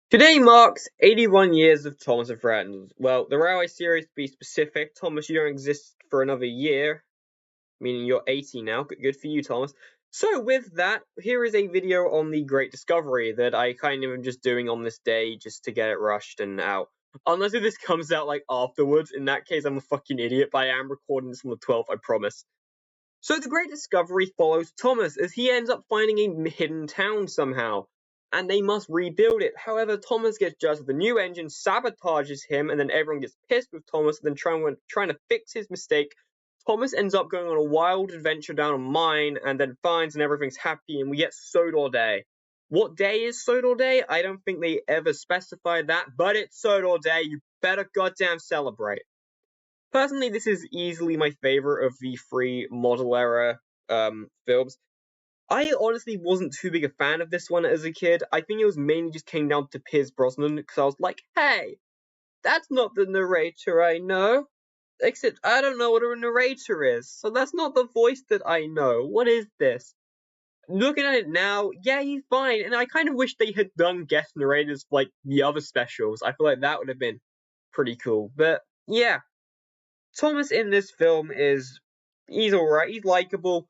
Today marks 81 years of Thomas and Friends. Well, the railway series, to be specific, Thomas, you don't exist for another year, meaning you're 80 now. Good for you, Thomas. So with that, here is a video on the Great Discovery that I kind of am just doing on this day just to get it rushed and out. Unless if this comes out like afterwards, in that case I'm a fucking idiot, but I am recording this on the 12th, I promise. So the Great Discovery follows Thomas as he ends up finding a hidden town somehow, and they must rebuild it. However, Thomas gets jealous of the new engine, sabotages him, and then everyone gets pissed with Thomas, and then trying to fix his mistake. Thomas ends up going on a wild adventure down a mine, and then finds and everything's happy, and we get Sodor Day. What day is Sodor Day? I don't think they ever specified that, but it's Sodor Day. You better goddamn celebrate. Personally, this is easily my favorite of the three model era films. I honestly wasn't too big a fan of this one as a kid. I think it was mainly just came down to Pierce Brosnan, because I was like, hey, that's not the narrator I know. Except I don't know what a narrator is, so that's not the voice that I know. What is this? Looking at it now, yeah, he's fine, and I kind of wish they had done guest narrators for, like, the other specials. I feel like that would have been pretty cool. But, yeah. Thomas in this film he's alright, he's likable.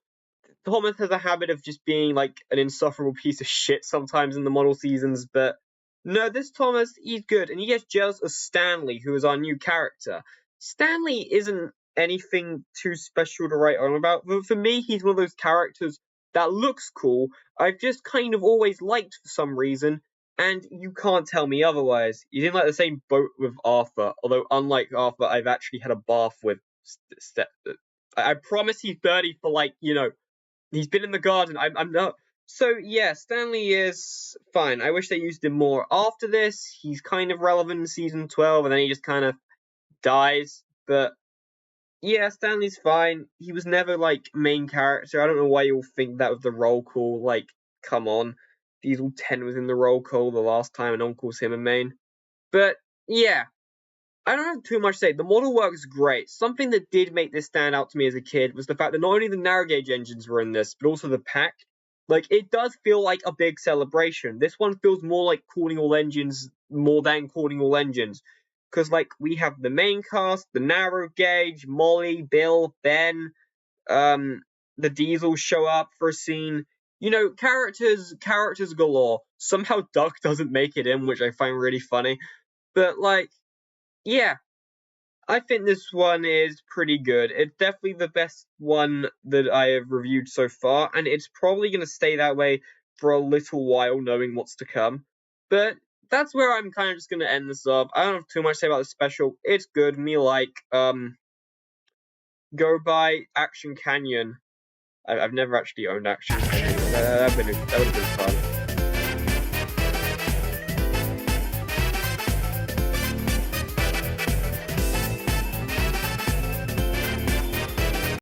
Thomas has a habit of just being like an insufferable piece of shit sometimes in the model seasons, but no, this Thomas, he's good, and he gets jealous of Stanley, who is our new character. Stanley isn't anything too special to write on about, but for me, he's one of those characters that looks cool, I've just kind of always liked for some reason, and you can't tell me otherwise. He's in like the same boat with Arthur, although unlike Arthur, I've actually had a bath with I promise he's 30 for like, he's been in the garden. I'm not. So yeah, Stanley is fine. I wish they used him more. After this, he's kind of relevant in season 12, and then he just kind of dies. But yeah, Stanley's fine. He was never like main character. I don't know why you all think that with the roll call. Like, come on, Diesel 10 was in the roll call the last time, and no one calls him a main. But yeah, I don't have too much to say. The model works great. Something that did make this stand out to me as a kid was the fact that not only the narrow gauge engines were in this, but also the pack. Like, it does feel like a big celebration. This one feels more like calling all engines more than calling all engines. Because, like, we have the main cast, the narrow gauge, Molly, Bill, Ben, the Diesel show up for a scene. Characters galore. Somehow Duck doesn't make it in, which I find really funny. But, like, yeah, I think this one is pretty good. It's definitely the best one that I have reviewed so far, and it's probably going to stay that way for a little while, knowing what's to come. But that's where I'm kind of just going to end this up. I don't have too much to say about the special. It's good. Me like. Go buy Action Canyon. I've never actually owned Action Canyon. That would have been fun.